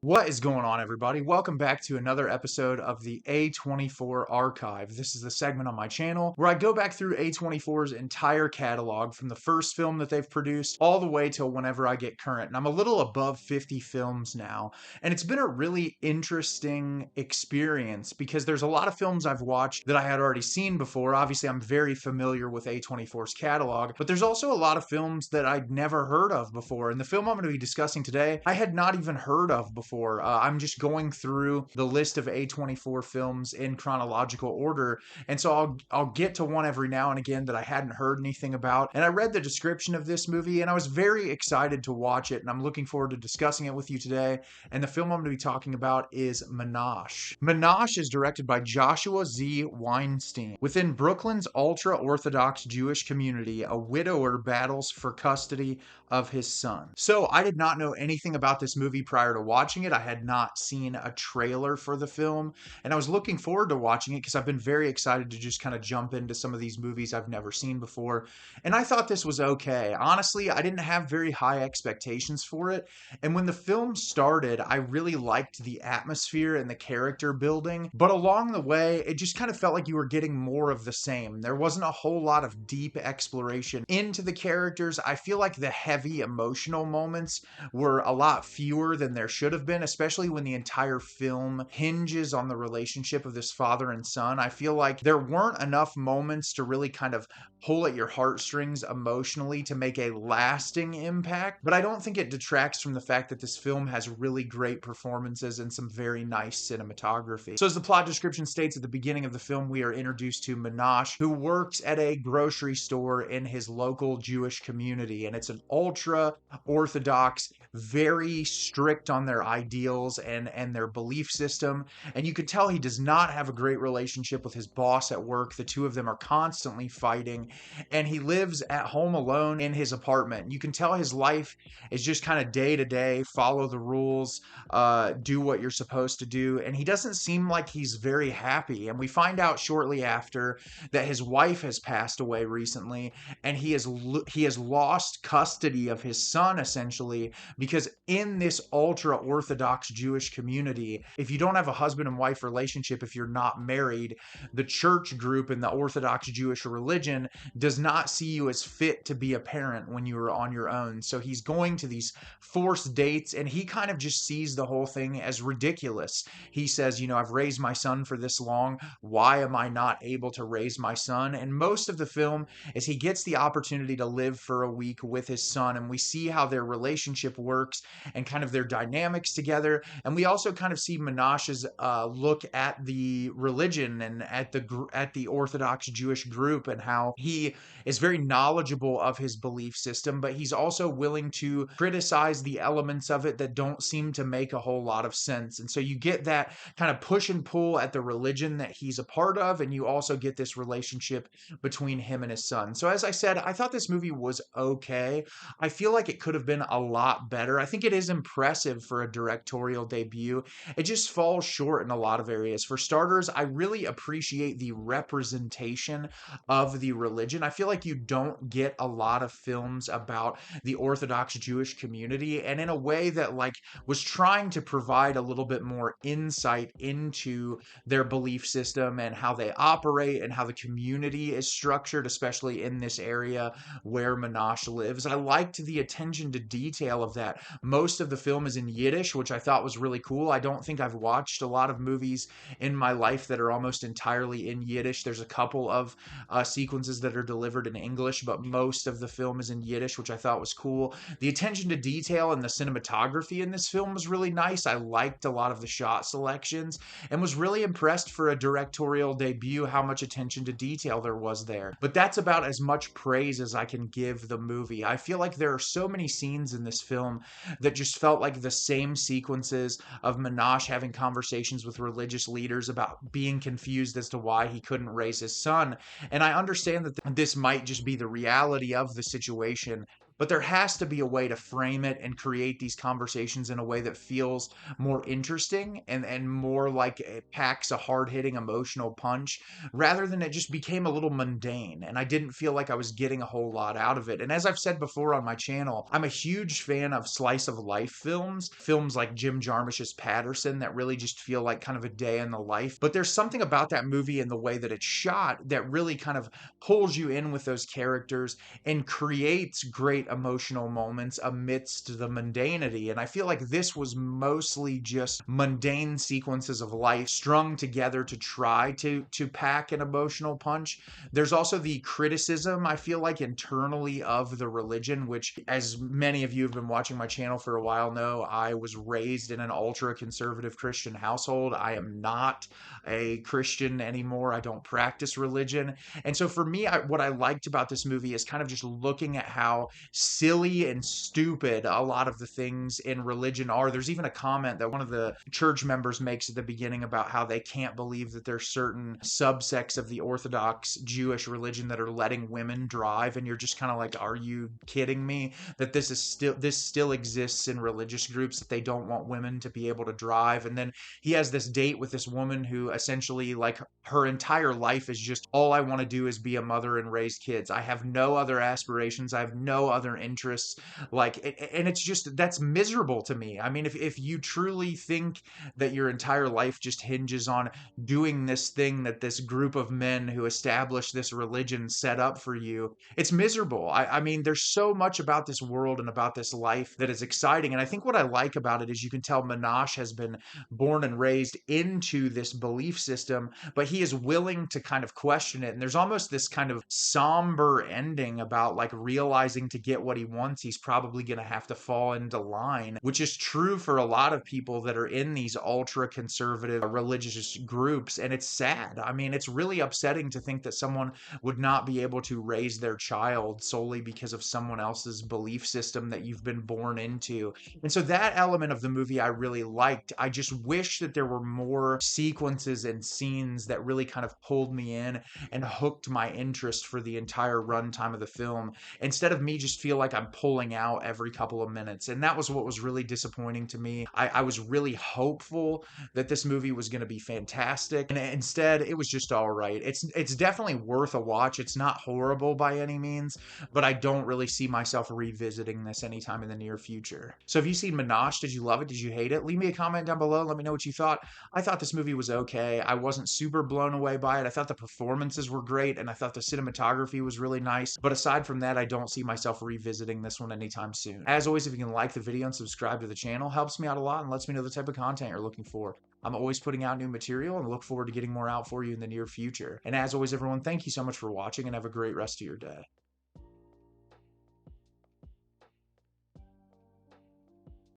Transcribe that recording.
What is going on, everybody? Welcome back to another episode of the A24 Archive. This is the segment on my channel where I go back through A24's entire catalog from the first film that they've produced all the way till whenever I get current. And I'm a little above 50 films now. And it's been a really interesting experience because there's a lot of films I've watched that I had already seen before. Obviously, I'm very familiar with A24's catalog, but there's also a lot of films that I'd never heard of before. And the film I'm going to be discussing today, I had not even heard of before. I'm just going through the list of A24 films in chronological order, and so I'll get to one every now and again that I hadn't heard anything about. And I read the description of this movie, and I was very excited to watch it, and I'm looking forward to discussing it with you today. And the film I'm going to be talking about is Menashe. Menashe is directed by Joshua Z. Weinstein. Within Brooklyn's ultra-Orthodox Jewish community, a widower battles for custody of his son. So I did not know anything about this movie prior to watching it. I had not seen a trailer for the film, and I was looking forward to watching it because I've been very excited to just kind of jump into some of these movies I've never seen before. And I thought this was okay. Honestly, I didn't have very high expectations for it. And when the film started, I really liked the atmosphere and the character building. But along the way, it just kind of felt like you were getting more of the same. There wasn't a whole lot of deep exploration into the characters. I feel like the heavy emotional moments were a lot fewer than there should have been, especially when the entire film hinges on the relationship of this father and son. I feel like there weren't enough moments to really kind of pull at your heartstrings emotionally to make a lasting impact, but I don't think it detracts from the fact that this film has really great performances and some very nice cinematography. So as the plot description states at the beginning of the film, we are introduced to Menashe, who works at a grocery store in his local Jewish community, and it's an ultra-Orthodox, very strict on their ideals and their belief system, and you could tell he does not have a great relationship with his boss at work. The two of them are constantly fighting, and he lives at home alone in his apartment. You can tell his life is just kind of day to day, follow the rules, do what you're supposed to do, and he doesn't seem like he's very happy. And we find out shortly after that his wife has passed away recently, and he has lost custody of his son, essentially, because in this ultra-Orthodox Jewish community, if you don't have a husband and wife relationship, if you're not married, the church group in the Orthodox Jewish religion does not see you as fit to be a parent when you are on your own. So he's going to these forced dates, and he kind of just sees the whole thing as ridiculous. He says, I've raised my son for this long. Why am I not able to raise my son? And most of the film is he gets the opportunity to live for a week with his son, and we see how their relationship works and kind of their dynamics together. And we also kind of see Menashe's look at the religion and at the Orthodox Jewish group, and how he is very knowledgeable of his belief system, but he's also willing to criticize the elements of it that don't seem to make a whole lot of sense. And so you get that kind of push and pull at the religion that he's a part of, and you also get this relationship between him and his son. So as I said, I thought this movie was okay. I feel like it could have been a lot better. I think it is impressive for a directorial debut. It just falls short in a lot of areas. For starters, I really appreciate the representation of the religion. I feel like you don't get a lot of films about the Orthodox Jewish community, and in a way that was trying to provide a little bit more insight into their belief system and how they operate and how the community is structured, especially in this area where Menashe lives. I liked the attention to detail of that. Most of the film is in Yiddish, which I thought was really cool. I don't think I've watched a lot of movies in my life that are almost entirely in Yiddish. There's a couple of sequences that are delivered in English, but most of the film is in Yiddish, which I thought was cool. The attention to detail and the cinematography in this film was really nice. I liked a lot of the shot selections and was really impressed for a directorial debut how much attention to detail there was there. But that's about as much praise as I can give the movie. I feel like there are so many scenes in this film that just felt like the same sequences of Menashe having conversations with religious leaders about being confused as to why he couldn't raise his son. And I understand that this might just be the reality of the situation but there has to be a way to frame it and create these conversations in a way that feels more interesting and more like it packs a hard-hitting emotional punch rather than it just became a little mundane and I didn't feel like I was getting a whole lot out of it. And as I've said before on my channel, I'm a huge fan of slice of life films, films like Jim Jarmusch's Patterson that really just feel like kind of a day in the life. But there's something about that movie and the way that it's shot that really kind of pulls you in with those characters and creates great emotional moments amidst the mundanity. And I feel like this was mostly just mundane sequences of life strung together to try to pack an emotional punch. There's also the criticism, I feel like, internally of the religion, which, as many of you have been watching my channel for a while know, I was raised in an ultra conservative Christian household. I am not a Christian anymore. I don't practice religion. And so for me, what I liked about this movie is kind of just looking at how silly and stupid a lot of the things in religion are. There's even a comment that one of the church members makes at the beginning about how they can't believe that there's certain subsects of the Orthodox Jewish religion that are letting women drive. And you're just kind of like, are you kidding me? That this still exists in religious groups, that they don't want women to be able to drive. And then he has this date with this woman who essentially, like, her entire life is just, all I want to do is be a mother and raise kids. I have no other aspirations. I have no other interests. Like, and it's just, that's miserable to me. I mean, if you truly think that your entire life just hinges on doing this thing that this group of men who established this religion set up for you, it's miserable. I mean, there's so much about this world and about this life that is exciting. And I think what I like about it is you can tell Menashe has been born and raised into this belief system, but he is willing to kind of question it. And there's almost this kind of somber ending about, like, realizing to get what he wants, he's probably going to have to fall into line, which is true for a lot of people that are in these ultra conservative religious groups. And it's sad. I mean, it's really upsetting to think that someone would not be able to raise their child solely because of someone else's belief system that you've been born into. And so that element of the movie I really liked. I just wish that there were more sequences and scenes that really kind of pulled me in and hooked my interest for the entire runtime of the film, instead of me just feel like I'm pulling out every couple of minutes. And that was what was really disappointing to me. I was really hopeful that this movie was going to be fantastic, and instead it was just all right. It's definitely worth a watch. It's not horrible by any means, but I don't really see myself revisiting this anytime in the near future. So have you seen Menashe? Did you love it? Did you hate it? Leave me a comment down below. Let me know what you thought. I thought this movie was okay. I wasn't super blown away by it. I thought the performances were great, and I thought the cinematography was really nice. But aside from that, I don't see myself revisiting this one anytime soon. As always, if you can like the video and subscribe to the channel, helps me out a lot and lets me know the type of content you're looking for. I'm always putting out new material and look forward to getting more out for you in the near future. And as always, everyone, thank you so much for watching and have a great rest of your day.